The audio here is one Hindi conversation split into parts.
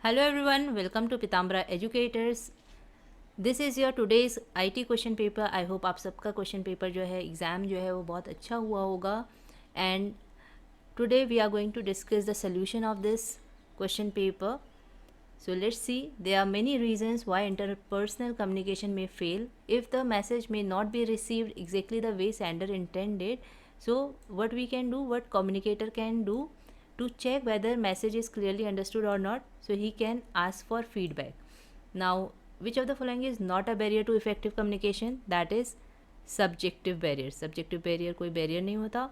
Hello everyone, welcome to Pitambara Educators. This is your today's IT question paper. I hope आप सबका क्वेश्चन पेपर जो है एग्ज़ाम जो है वो बहुत अच्छा हुआ होगा. And today we are going to discuss the solution of this question paper. So let's see, there are many reasons why interpersonal communication may fail if the message may not be received exactly the way sender intended. So what we can do, what communicator can do to check whether message is clearly understood or not, so he can ask for feedback. Now, which of the following is not a barrier to effective communication? That is subjective barrier. Subjective barrier कोई barrier नहीं होता.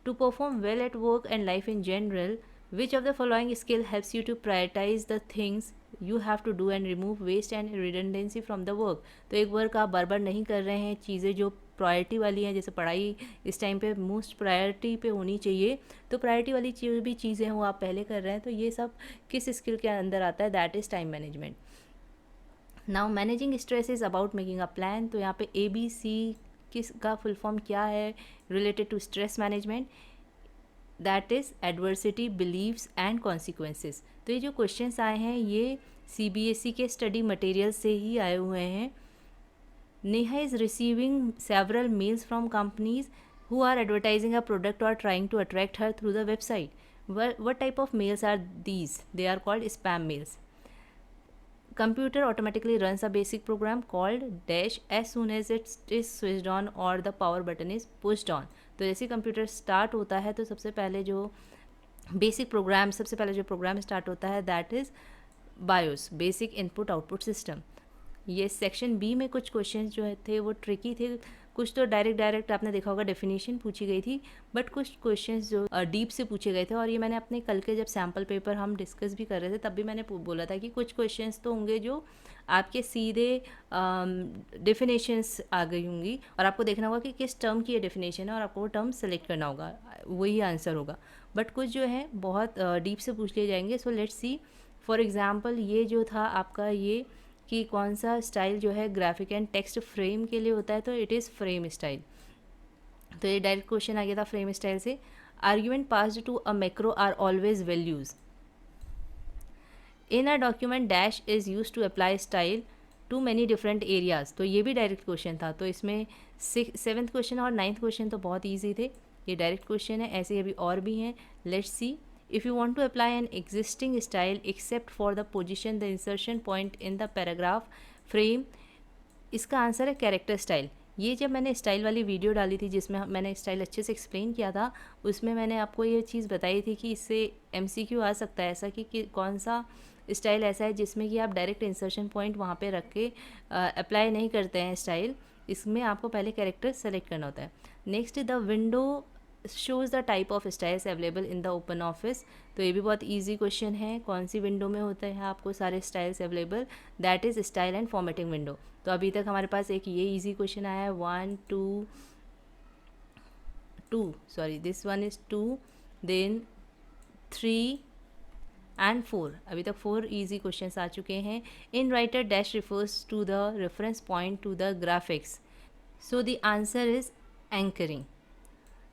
To perform well at work and life in general, which of the following skill helps you to prioritize the things you have to do and remove waste and redundancy from the work? तो एक वर्क आप बार बार नहीं कर रहे हैं, चीज़ें जो प्रायोरिटी वाली हैं, जैसे पढ़ाई इस टाइम पे मोस्ट प्रायोरिटी पे होनी चाहिए, तो प्रायोरिटी वाली जो भी चीज़ें हैं वो आप पहले कर रहे हैं, तो ये सब किस स्किल के अंदर आता है? That is time management. Now managing stress is about making a plan. तो यहाँ पे ABC किस का फुल फॉर्म क्या है related to stress management? That is adversity, beliefs and consequences. तो ये जो क्वेश्चंस आए हैं ये CBSE के स्टडी मटेरियल से ही आए हुए हैं. Neha is receiving several mails from companies who are advertising a product or trying to attract her through the website. What type of mails are these? They are called spam mails. Computer automatically runs a basic program called dash as soon as it is switched on or the power button is pushed on. तो जैसे कंप्यूटर स्टार्ट होता है तो सबसे पहले जो बेसिक प्रोग्राम स्टार्ट होता है that is BIOS, basic input output system. ये सेक्शन बी में कुछ क्वेश्चंस जो थे वो ट्रिकी थे. कुछ तो डायरेक्ट आपने देखा होगा डेफिनेशन पूछी गई थी, बट कुछ क्वेश्चंस जो डीप से पूछे गए थे. और ये मैंने अपने कल के जब सैम्पल पेपर हम डिस्कस भी कर रहे थे तब भी मैंने बोला था कि कुछ क्वेश्चंस तो होंगे जो आपके सीधे डेफिनेशंस आ गई होंगी और आपको देखना होगा कि किस टर्म की ये डेफिनेशन है और आपको वो टर्म सेलेक्ट करना होगा, वही आंसर होगा. बट कुछ जो है बहुत डीप से पूछ लिए जाएंगे. So let's see. For example ये जो था आपका ये कि कौन सा स्टाइल जो है ग्राफिक एंड टेक्स्ट फ्रेम के लिए होता है, तो इट इज़ फ्रेम स्टाइल. तो ये डायरेक्ट क्वेश्चन आ गया था फ्रेम स्टाइल से. Argument passed to a macro are always values. In a document dash is use to apply style to many different areas. तो ये भी डायरेक्ट क्वेश्चन था. तो इसमें 7th क्वेश्चन और 9th क्वेश्चन तो बहुत ईजी थे. ये डायरेक्ट क्वेश्चन है. ऐसे अभी और भी हैं. Let's see. If you want to apply an existing style except for the position the insertion point in the paragraph frame, इसका आंसर है कैरेक्टर स्टाइल. ये जब मैंने स्टाइल वाली वीडियो डाली थी जिसमें मैंने स्टाइल अच्छे से एक्सप्लेन किया था, उसमें मैंने आपको ये चीज़ बताई थी कि इससे MCQ आ सकता है ऐसा कि कौन सा स्टाइल ऐसा है जिसमें कि आप डायरेक्ट इंसर्शन पॉइंट वहाँ पे रख के अप्लाई नहीं करते हैं स्टाइल. इसमें आपको पहले कैरेक्टर सेलेक्ट करना होता है. Next, the window shows the type of styles available in the open office. तो ये भी बहुत ईजी क्वेश्चन है. कौन सी विंडो में होते हैं आपको सारे styles available? That is style and formatting window. तो अभी तक हमारे पास एक ये ईजी क्वेश्चन आया है. 1 2 sorry this one is 2, then 3 and 4. अभी तक 4 ईजी क्वेश्चन आ चुके हैं. In writer dash refers to the reference point to the graphics. So the answer is anchoring.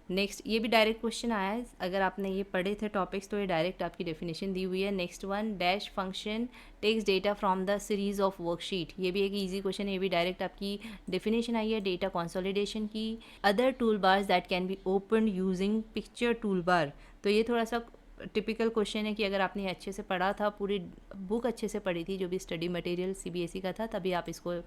Next, ये भी डायरेक्ट क्वेश्चन आया है. अगर आपने ये पढ़े थे टॉपिक्स तो ये डायरेक्ट आपकी डेफिनेशन दी हुई है. Next one, dash function takes data from the series of worksheet. ये भी एक इजी क्वेश्चन है. ये भी डायरेक्ट आपकी डेफिनेशन आई है डेटा कंसोलिडेशन की. Other tool bars that can be open using picture tool bar. तो ये थोड़ा सा टिपिकल क्वेश्चन है कि अगर आपने अच्छे से पढ़ा था, पूरी बुक अच्छे से पढ़ी थी जो भी स्टडी मटेरियल CBSE का था, तभी आप इसको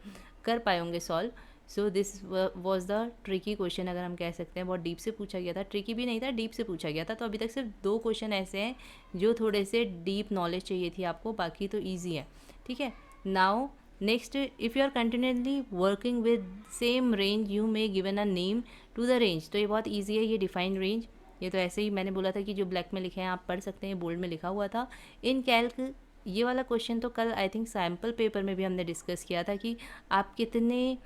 कर पाए होंगे solve. So this was the tricky question, अगर हम कह सकते हैं. बहुत डीप से पूछा गया था. ट्रिकी भी नहीं था, डीप से पूछा गया था. तो अभी तक सिर्फ 2 क्वेश्चन ऐसे हैं जो थोड़े से डीप नॉलेज चाहिए थी आपको, बाकी तो ईजी है. ठीक है. Now next, if you are continuously working with same range you may given a name to the range. तो ये बहुत ईजी है. ये डिफाइन रेंज, ये तो ऐसे ही मैंने बोला था कि जो ब्लैक में लिखे हैं आप पढ़ सकते हैं, बोल्ड में लिखा हुआ था. इन कैल्क, ये वाला क्वेश्चन तो कल आई थिंक सैम्पल पेपर में भी हमने डिस्कस किया था कि आप कितने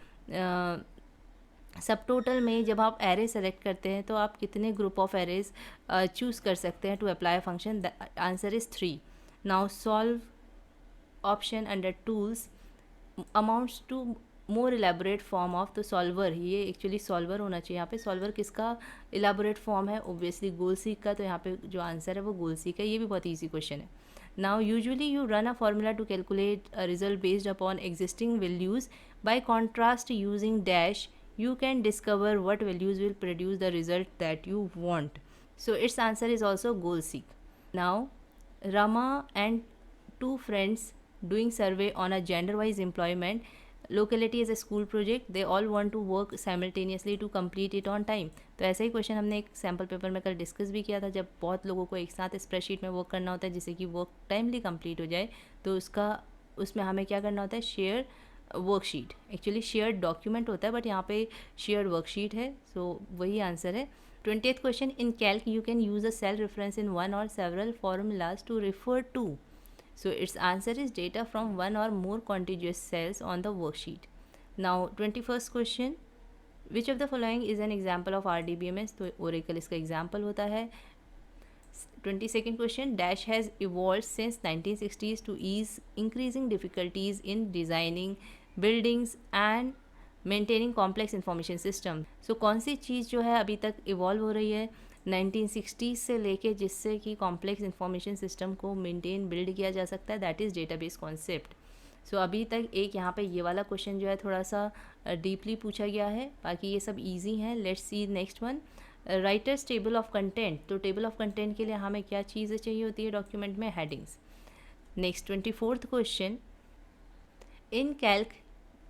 सब टोटल में जब आप एरे सेलेक्ट करते हैं तो आप कितने ग्रुप ऑफ एरेज चूज़ कर सकते हैं to apply function. The answer is 3. Now solve option under tools amounts to more elaborate form of the solver, ये एक्चुअली सॉल्वर होना चाहिए यहाँ पे। सॉल्वर किसका इलेबोरेट फॉर्म है? ऑब्वियसली गोल सीक का, तो यहाँ पे जो आंसर है वो गोल सीक है। ये भी बहुत ईजी क्वेश्चन है। Now usually you run a formula to calculate a result based upon existing values, by contrast using dash you can discover what values will produce the result that you want. So its answer is also goal seek. Now Rama and two friends doing survey on a gender wise employment locality as a school project. They all want to work simultaneously to complete it on time. तो ऐसा ही क्वेश्चन हमने एक सैम्पल पेपर में कल डिस्कस भी किया था, जब बहुत लोगों को एक साथ स्प्रेडशीट में वर्क करना होता है जिससे कि वर्क टाइमली कंप्लीट हो जाए, तो उसमें हमें क्या करना होता है? Share worksheet. Actually shared document होता है, बट यहाँ पे शेयर्ड वर्कशीट है, सो वही आंसर है। 20th question, in calc you can use a cell reference in one or several formulas to refer to, so it's answer is data from one or more continuous cells on the worksheet. Now 21st question, which of the following is an example of RDBMS, तो ओरेकल इसका एग्जाम्पल होता है। 22nd question, dash has evolved since 1960s to ease increasing difficulties in designing buildings and maintaining complex information system. So कौन सी चीज़ जो है अभी तक इवॉल्व हो रही है 1960s से लेके, जिससे कि कॉम्प्लेक्स इंफॉर्मेशन सिस्टम को मेंटेन बिल्ड किया जा सकता है? That is database concept. So अभी तक एक यहाँ पे ये वाला क्वेश्चन जो है थोड़ा सा डीपली पूछा गया है, बाकी ये सब ईजी हैं। Let's see next one, writers table of content. तो टेबल ऑफ कंटेंट के लिए हमें क्या चीज़ें चाहिए होती है डॉक्यूमेंट में? Headings. Next 24th question, in Calc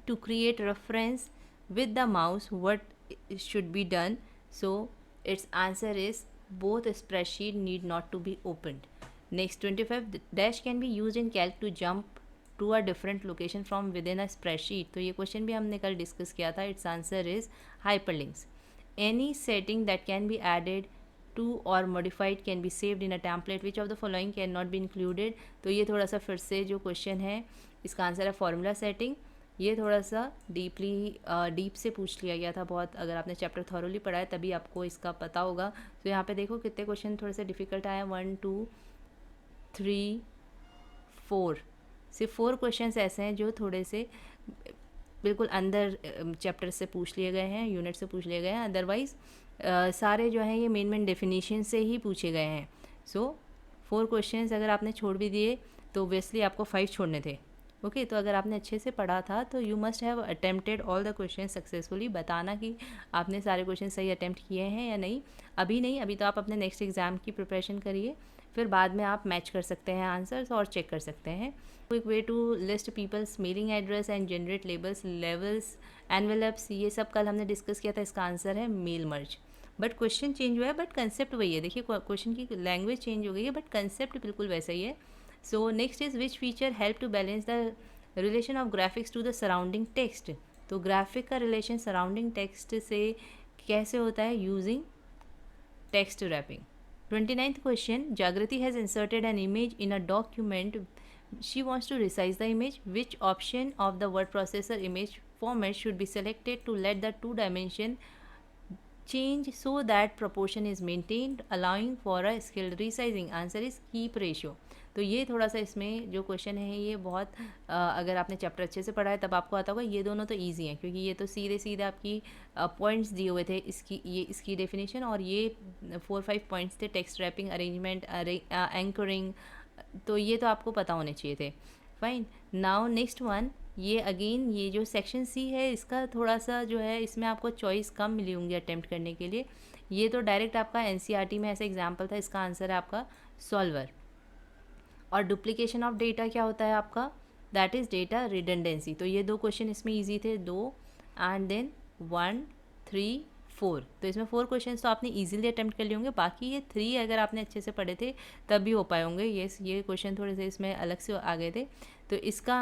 to create reference with the mouse what should be done? So it's answer is both spreadsheet need not to be opened. Next 25, dash can be use in Calc to jump to a different location from within a spreadsheet. तो ये क्वेश्चन भी हमने कल डिस्कस किया था। Its answer is hyperlinks. Any setting that can be added to or modified can be saved in a template. Which of the following cannot be included? तो ये थोड़ा सा फिर से जो क्वेश्चन है इसका आंसर है फॉर्मूला सेटिंग। ये थोड़ा सा डीप से पूछ लिया गया था बहुत, अगर आपने चैप्टर थॉरोली पढ़ा है तभी आपको इसका पता होगा। तो यहाँ पे देखो कितने क्वेश्चन थोड़े से डिफिकल्ट आए हैं, 1 2 3 4, सिर्फ 4 क्वेश्चन ऐसे हैं जो थोड़े से बिल्कुल अंदर चैप्टर से पूछ लिए गए हैं, यूनिट से पूछ लिए गए हैं। अदरवाइज़ सारे जो हैं ये मेन डेफिनेशन से ही पूछे गए हैं। सो 4 क्वेश्चंस अगर आपने छोड़ भी दिए तो ऑब्वियसली आपको 5 छोड़ने थे। ओके तो अगर आपने अच्छे से पढ़ा था तो you must have attempted all the question successfully. बताना कि आपने सारे क्वेश्चन सही अटेम्प्ट किए हैं या नहीं। अभी नहीं, अभी तो आप अपने नेक्स्ट एग्ज़ाम की प्रिपरेशन करिए, फिर बाद में आप मैच कर सकते हैं आंसर्स और चेक कर सकते हैं। Quick way to list people's mailing address and generate labels, levels, envelopes, ये सब कल हमने डिस्कस किया था। इसका आंसर है mail merge. But question change हुआ है, बट कंसेप्ट वही है। देखिए क्वेश्चन की लैंग्वेज चेंज हो गई है, बट कंसेप्ट बिल्कुल वैसा ही है। So next is which feature help to balance the relation of graphics to the surrounding text. तो ग्राफिक का रिलेशन सराउंडिंग टेक्स्ट से कैसे होता है? Using text wrapping. 29th question, Jagrati has inserted an image in a document. She wants to resize the image. Which option of the word processor image format should be selected to let the two dimension change so that proportion is maintained, allowing for a skilled resizing? Answer is keep ratio. तो ये थोड़ा सा इसमें जो क्वेश्चन है ये बहुत अगर आपने चैप्टर अच्छे से पढ़ा है तब आपको आता होगा। ये दोनों तो इजी हैं क्योंकि ये तो सीधे सीधे आपकी पॉइंट्स दिए हुए थे, इसकी डेफिनेशन, और ये 4-5 पॉइंट्स थे, टेक्स्ट रैपिंग, अरेंजमेंट, एंकरिंग, तो ये तो आपको पता होने चाहिए थे। फाइन। नाउ नेक्स्ट वन, ये अगेन ये जो सेक्शन सी है इसका थोड़ा सा जो है इसमें आपको चॉइस कम मिली होंगी अटेम्प्ट करने के लिए। ये तो डायरेक्ट आपका NCERT में ऐसा एग्जाम्पल था। इसका आंसर है आपका सॉल्वर। और डुप्लीकेशन ऑफ डेटा क्या होता है आपका? That is data redundancy. तो ये 2 क्वेश्चन इसमें इजी थे, 2 एंड देन 1 3 4। तो इसमें 4 क्वेश्चन तो आपने इजीली अटेम्प्ट कर लिए होंगे। बाकी ये 3 अगर आपने अच्छे से पढ़े थे तब भी हो पाए होंगे। ये क्वेश्चन थोड़े से इसमें अलग से आ गए थे। तो इसका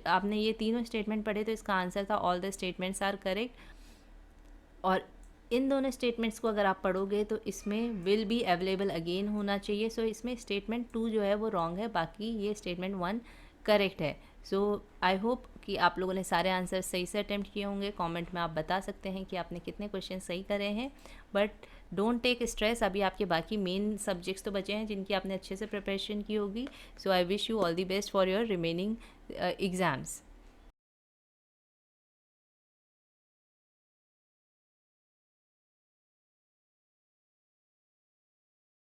आपने ये तीनों स्टेटमेंट पढ़े तो इसका आंसर था all the statements are correct. और इन दोनों स्टेटमेंट्स को अगर आप पढ़ोगे तो इसमें विल बी अवेलेबल अगेन होना चाहिए। सो इसमें स्टेटमेंट 2 जो है वो रॉन्ग है, बाकी ये स्टेटमेंट 1 करेक्ट है। सो आई होप कि आप लोगों ने सारे आंसर सही से अटेम्प्ट किए होंगे। कमेंट में आप बता सकते हैं कि आपने कितने क्वेश्चन सही करे हैं। बट डोंट टेक स्ट्रेस, अभी आपके बाकी मेन सब्जेक्ट्स तो बचे हैं जिनकी आपने अच्छे से प्रिपरेशन की होगी। So I wish you all the best for your remaining exams.